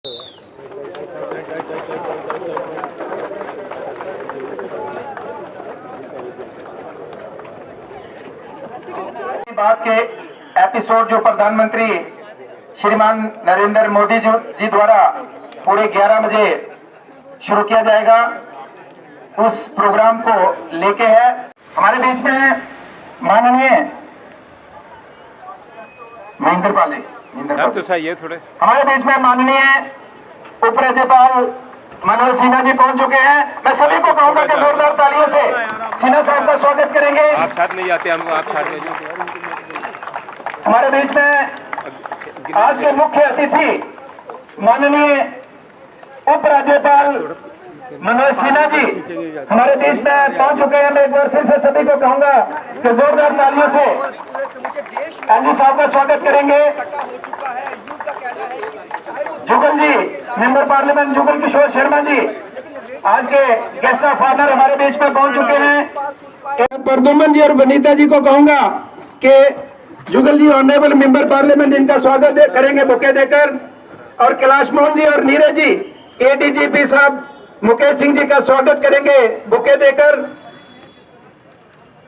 बात के एपिसोड जो प्रधानमंत्री श्रीमान नरेंद्र मोदी जी द्वारा पूरे 11 बजे शुरू किया जाएगा, उस प्रोग्राम को लेके है। हमारे बीच में माननीय महेंद्र पाल जी तो सही है थोड़े। हमारे बीच में माननीय उपराज्यपाल मनोज सिन्हा जी पहुंच चुके हैं। मैं सभी को कहूंगा कि जोरदार तालियों से सिन्हा साहब का स्वागत करेंगे। आप साथ नहीं जाते, हम आप साथ नहीं। हमारे बीच में आज के मुख्य अतिथि माननीय उपराज्यपाल मनोज सिन्हा जी हमारे बीच में पहुंच चुके हैं। मैं एक बार फिर से सभी को कहूंगा कि जोरदार तालियों से एनजी साहब का स्वागत करेंगे। जुगल जी, मेंबर पार्लियामेंट जुगल किशोर शर्मा जी आज के गेस्ट ऑफ ऑनर हमारे बीच में पहुंच चुके हैं। प्रदुमन जी और वनीता जी को कहूंगा कि जुगल जी ऑनरेबल मेंबर पार्लियामेंट इनका स्वागत करेंगे बुके देकर, और कैलाश मोहन जी और नीरज जी एडीजीपी साहब मुकेश सिंह जी का स्वागत करेंगे बुके देकर,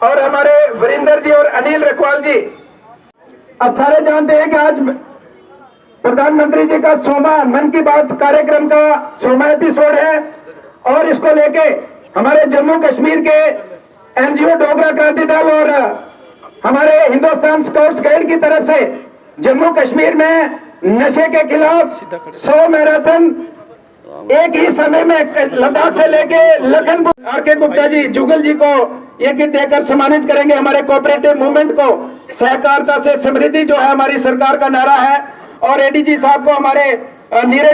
और हमारे वरिंदर जी और अनिल रखवाल जी। अब सारे जानते हैं कि आज प्रधानमंत्री जी का 100वां मन की बात कार्यक्रम का 100वां एपिसोड है, और इसको लेके हमारे जम्मू कश्मीर के एनजीओ डोगरा क्रांति दल और हमारे हिंदुस्तान स्काउट्स गाइड की तरफ से जम्मू कश्मीर में नशे के खिलाफ 100 मैराथन एक ही समय में लद्दाख से लेके लखनपुर। आर के गुप्ता जी जुगल जी को ये किट देकर सम्मानित करेंगे। हमारे कोऑपरेटिव मूवमेंट को सहकारिता से समृद्धि जो है हमारी सरकार का नारा है, और एडीजी साहब को हमारे नीरज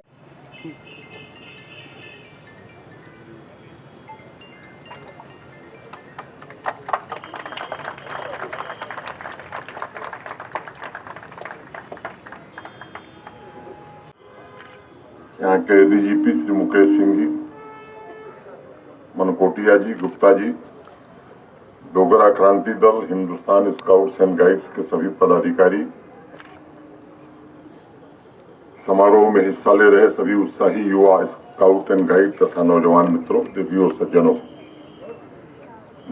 यहाँ के ADGP Shri Mukesh Singh ji, Mankotia ji, Gupta ji, Dogra Kranti Dal, Hindustan scouts and guides के सभी पदाधिकारी, समारोह में हिस्सा ले रहे सभी उत्साही युवा स्काउट एंड गाइड तथा नौजवान मित्रों, देवियों, सज्जनों,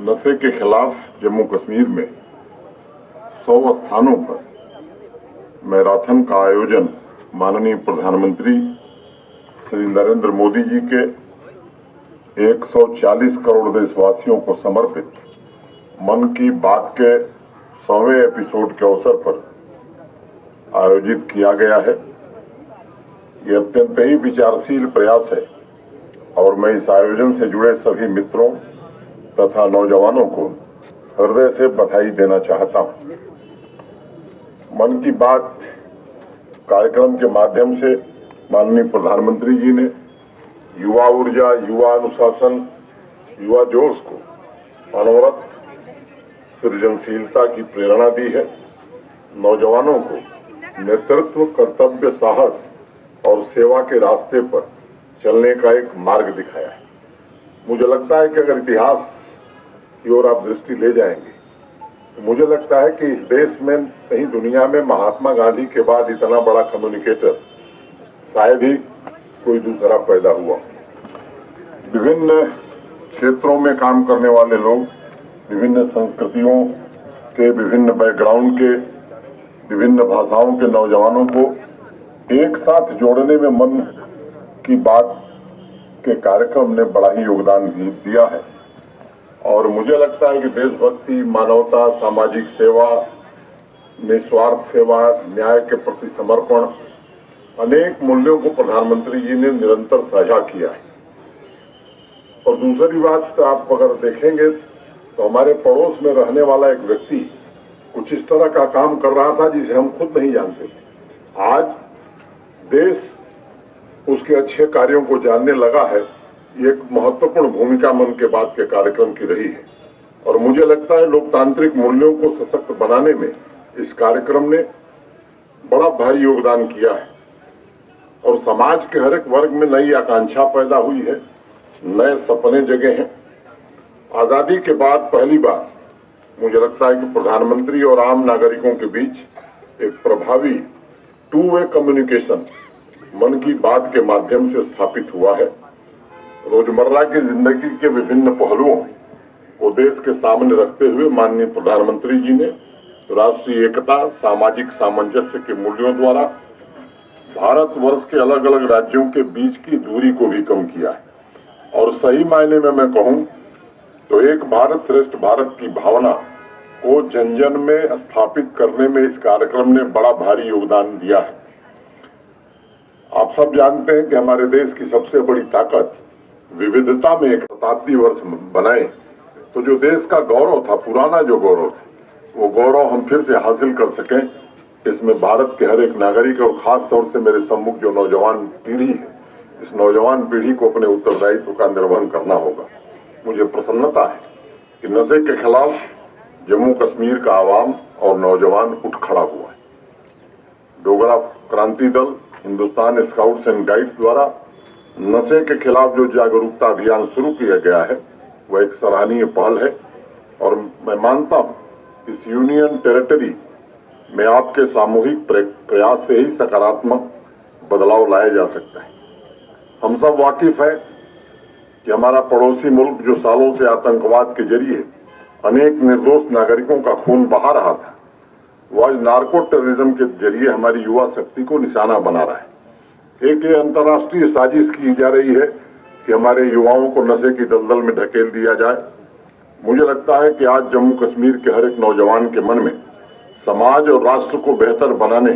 नशे के खिलाफ जम्मू कश्मीर में 100 स्थानों पर मैराथन का आयोजन माननीय प्रधानमंत्री श्री नरेंद्र मोदी जी के 140 करोड़ देशवासियों को समर्पित मन की बात के 100वें एपिसोड के अवसर पर आयोजित किया गया है। ये अत्यंत ही विचारशील प्रयास है, और मैं इस आयोजन से जुड़े सभी मित्रों तथा नौजवानों को हृदय से बधाई देना चाहता हूं। मन की बात कार्यक्रम के माध्यम से माननीय प्रधानमंत्री जी ने युवा ऊर्जा, युवा अनुशासन, युवा जोश को अनवरत सृजनशीलता की प्रेरणा दी है। नौजवानों को नेतृत्व, कर्तव्य, साहस और सेवा के रास्ते पर चलने का एक मार्ग दिखाया है। मुझे लगता है कि अगर इतिहास की ओर आप दृष्टि ले जाएंगे तो मुझे लगता है कि इस देश में, कहीं दुनिया में महात्मा गांधी के बाद इतना बड़ा कम्युनिकेटर शायद ही कोई दूसरा पैदा हुआ। विभिन्न क्षेत्रों में काम करने वाले लोग, विभिन्न संस्कृतियों के, विभिन्न बैकग्राउंड के, विभिन्न भाषाओं के नौजवानों को एक साथ जोड़ने में मन की बात के कार्यक्रम ने बड़ा ही योगदान दिया है। और मुझे लगता है कि देशभक्ति, मानवता, सामाजिक सेवा, निस्वार्थ सेवा, न्याय के प्रति समर्पण, अनेक मूल्यों को प्रधानमंत्री जी ने निरंतर साझा किया है। और दूसरी बात, आप अगर देखेंगे तो हमारे पड़ोस में रहने वाला एक व्यक्ति कुछ इस तरह का काम कर रहा था जिसे हम खुद नहीं जानते थे। आज देश उसके अच्छे कार्यों को जानने लगा है। ये एक महत्वपूर्ण भूमिका मन के बात के कार्यक्रम की रही है, और मुझे लगता है लोकतांत्रिक मूल्यों को सशक्त बनाने में इस कार्यक्रम ने बड़ा भारी योगदान किया है, और समाज के हर एक वर्ग में नई आकांक्षा पैदा हुई है, नए सपने जगे हैं। आजादी के बाद पहली बार मुझे लगता है कि प्रधानमंत्री और आम नागरिकों के बीच एक प्रभावी टू वे कम्युनिकेशन मन की बात के माध्यम से स्थापित हुआ है। रोजमर्रा की जिंदगी के विभिन्न पहलुओं को देश के सामने रखते हुए माननीय प्रधानमंत्री जी ने राष्ट्रीय एकता, सामाजिक सामंजस्य के मूल्यों द्वारा भारतवर्ष के अलग अलग राज्यों के बीच की दूरी को भी कम किया है। और सही मायने में मैं कहूं तो एक भारत श्रेष्ठ भारत की भावना को जन जन में स्थापित करने में इस कार्यक्रम ने बड़ा भारी योगदान दिया है। आप सब जानते हैं कि हमारे देश की सबसे बड़ी ताकत विविधता में एक शताब्दी वर्ष बनाए तो जो देश का गौरव था, पुराना जो गौरव था, वो गौरव हम फिर से हासिल कर सकें, इसमें भारत के हर एक नागरिक और खास तौर से मेरे सम्मुख जो नौजवान पीढ़ी है, इस नौजवान पीढ़ी को अपने उत्तरदायित्व का निर्वहन करना होगा। मुझे प्रसन्नता है कि नशे के खिलाफ जम्मू कश्मीर का आवाम और नौजवान उठ खड़ा हुआ है। Dogra Kranti Dal, Hindustan scouts and guides द्वारा नशे के खिलाफ जो जागरूकता अभियान शुरू किया गया है वह एक सराहनीय पहल है और मैं मानता हूं इस यूनियन टेरिटरी में आपके सामूहिक प्रयास से ही सकारात्मक बदलाव लाया जा सकता है। हम सब वाकिफ हैं कि हमारा पड़ोसी मुल्क जो सालों से आतंकवाद के जरिए अनेक निर्दोष नागरिकों का खून बहा रहा था, वो आज नार्को टेररिज्म के जरिए हमारी युवा शक्ति को निशाना बना रहा है। एक ये अंतर्राष्ट्रीय साजिश की जा रही है कि हमारे युवाओं को नशे की दलदल में ढकेल दिया जाए। मुझे लगता है कि आज जम्मू कश्मीर के हर एक नौजवान के मन में समाज और राष्ट्र को बेहतर बनाने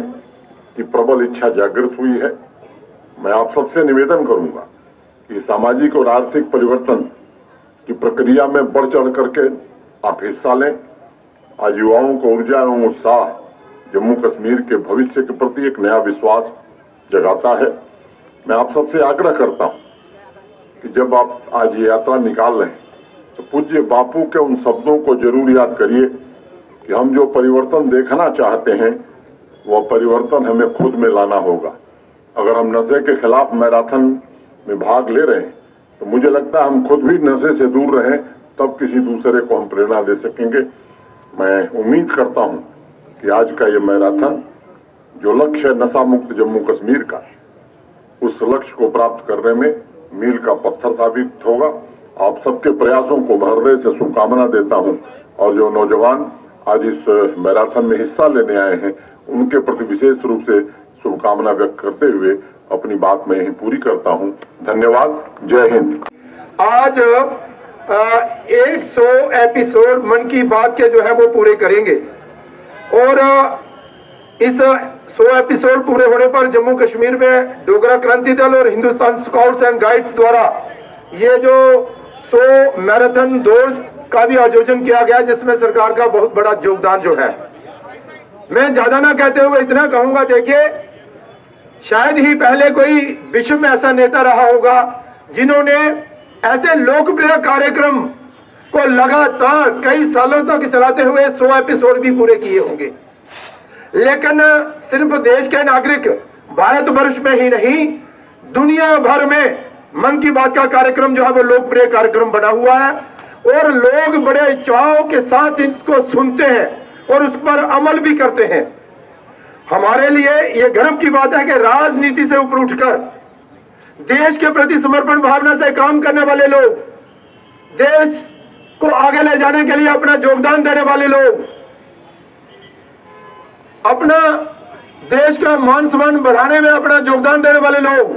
की प्रबल इच्छा जागृत हुई है। मैं आप सबसे निवेदन करूंगा कि सामाजिक और आर्थिक परिवर्तन की प्रक्रिया में बढ़ चढ़ करके आप हिस्सा लें। आज युवाओं को ऊर्जा एवं उत्साह जम्मू कश्मीर के भविष्य के प्रति एक नया विश्वास जगाता है। मैं आप सबसे आग्रह करता हूं कि जब आप आज ये यात्रा निकाल रहे हैं तो पूज्य बापू के उन शब्दों को जरूर याद करिए कि हम जो परिवर्तन देखना चाहते हैं वह परिवर्तन हमें खुद में लाना होगा। अगर हम नशे के खिलाफ मैराथन में भाग ले रहे हैं तो मुझे लगता है हम खुद भी नशे से दूर रहें, तब किसी दूसरे को हम प्रेरणा दे सकेंगे। मैं उम्मीद करता हूं कि आज का ये मैराथन जो लक्ष्य है नशा मुक्त जम्मू कश्मीर का, उस लक्ष्य को प्राप्त करने में मील का पत्थर साबित होगा। आप सबके प्रयासों को हृदय से शुभकामना देता हूं और जो नौजवान आज इस मैराथन में हिस्सा लेने आए हैं उनके प्रति विशेष रूप से शुभकामना व्यक्त करते हुए अपनी बात मैं यहीं पूरी करता हूं। धन्यवाद। जय हिंद। आज 100 एपिसोड मन की बात के जो है वो पूरे करेंगे और इस 100 एपिसोड पूरे होने पर जम्मू कश्मीर में डोगरा क्रांति दल और हिंदुस्तान स्काउट्स एंड गाइड्स द्वारा ये जो 100 मैराथन दौड़ का भी आयोजन किया गया, जिसमें सरकार का बहुत बड़ा योगदान जो है। मैं ज्यादा ना कहते हुए इतना कहूंगा, देखिए शायद ही पहले कोई विश्व में ऐसा नेता रहा होगा जिन्होंने ऐसे लोकप्रिय कार्यक्रम को लगातार कई सालों तक चलाते हुए 100 एपिसोड भी पूरे किए होंगे। लेकिन सिर्फ देश के नागरिक भारतवर्ष में ही नहीं, दुनिया भर में मन की बात का कार्यक्रम जो है वो लोकप्रिय कार्यक्रम बना हुआ है और लोग बड़े चाव के साथ इसको सुनते हैं और उस पर अमल भी करते हैं। हमारे लिए ये गर्व की बात है कि राजनीति से ऊपर उठकर देश के प्रति समर्पण भावना से काम करने वाले लोग, देश को आगे ले जाने के लिए अपना योगदान देने वाले लोग, अपना देश का मान सम्मान बढ़ाने में अपना योगदान देने वाले लोग,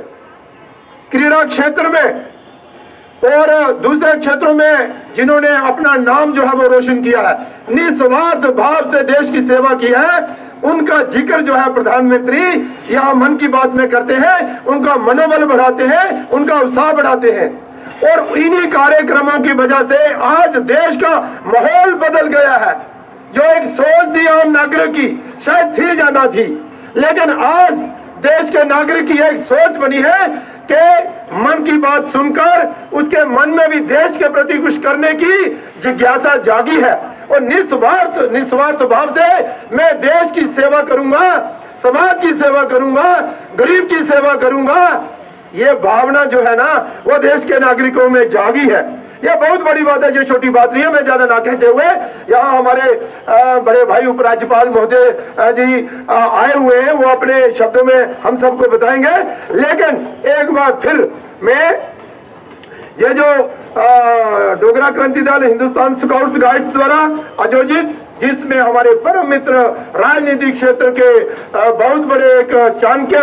क्रीड़ा क्षेत्र में और दूसरे क्षेत्रों में जिन्होंने अपना नाम जो है वो रोशन किया है, निस्वार्थ भाव से देश की सेवा की है, उनका जिक्र जो है प्रधानमंत्री यहाँ मन की बात में करते हैं, उनका मनोबल बढ़ाते हैं, उनका उत्साह बढ़ाते हैं। और इन्हीं कार्यक्रमों की वजह से आज देश का माहौल बदल गया है। जो एक सोच थी आम नागरिक की, शायद थी या ना थी, लेकिन आज देश के नागरिक की एक सोच बनी है कि मन की बात सुनकर उसके मन में भी देश के प्रति कुछ करने की जिज्ञासा जागी है और निस्वार्थ भाव से मैं देश की सेवा करूंगा, समाज की सेवा करूंगा, गरीब की सेवा करूंगा। ये भावना जो है ना वो देश के नागरिकों में जागी है। ये बहुत बड़ी बात है, ये छोटी बात नहीं है। मैं ज्यादा ना कहते हुए यहाँ हमारे बड़े भाई उपराज्यपाल महोदय जी आए हुए हैं, वो अपने शब्दों में हम सबको बताएंगे। लेकिन एक बार फिर मैं ये जो डोगरा क्रांति दल हिंदुस्तान स्काउट्स गाइड्स द्वारा आयोजित, जिसमें हमारे परम मित्र राजनीतिक क्षेत्र के बहुत बड़े एक चाणक्य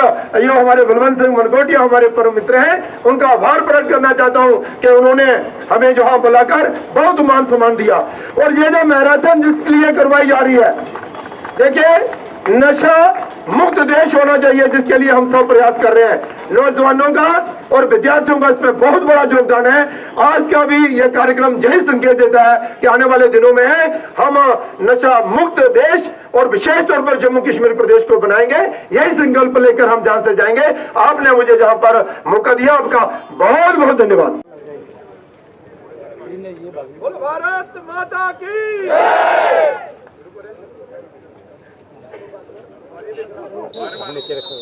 यो हमारे बलवंत सिंह मनकोटिया हमारे परम मित्र हैं, उनका आभार प्रकट करना चाहता हूं कि उन्होंने हमें जहां बुलाकर बहुत मान सम्मान दिया। और ये जो मैराथन जिसके लिए करवाई जा रही है, देखिए नशा मुक्त देश होना चाहिए, जिसके लिए हम सब प्रयास कर रहे हैं। नौजवानों का और विद्यार्थियों का इसमें बहुत बड़ा योगदान है। आज का भी यह कार्यक्रम यही संकेत देता है कि आने वाले दिनों में हम नशा मुक्त देश और विशेष तौर पर जम्मू कश्मीर प्रदेश को बनाएंगे। यही संकल्प लेकर हम जहां से जाएंगे। आपने मुझे जहां पर मौका दिया, आपका बहुत बहुत धन्यवाद। बोल भारत माता की। नीचे रखो।